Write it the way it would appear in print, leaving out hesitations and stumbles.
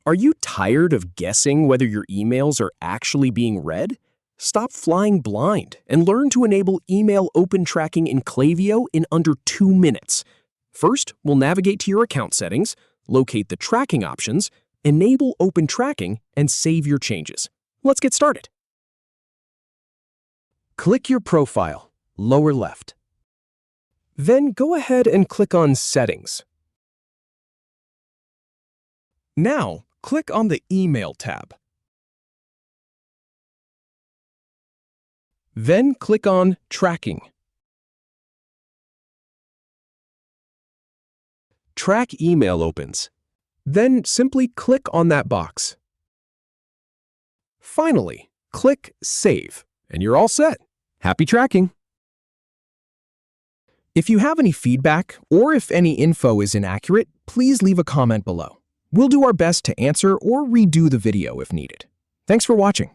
Are you tired of guessing whether your emails are actually being read? Stop flying blind and learn to enable email open tracking in Klaviyo in under 2 minutes. First, we'll navigate to your account settings, locate the tracking options, enable open tracking, and save your changes. Let's get started. Click your profile, lower left. Then go ahead and click on Settings. Now, click on the Email tab. Then click on Tracking. Track email opens. Then simply click on that box. Finally, click Save, and you're all set. Happy tracking! If you have any feedback or if any info is inaccurate, please leave a comment below. We'll do our best to answer or redo the video if needed. Thanks for watching.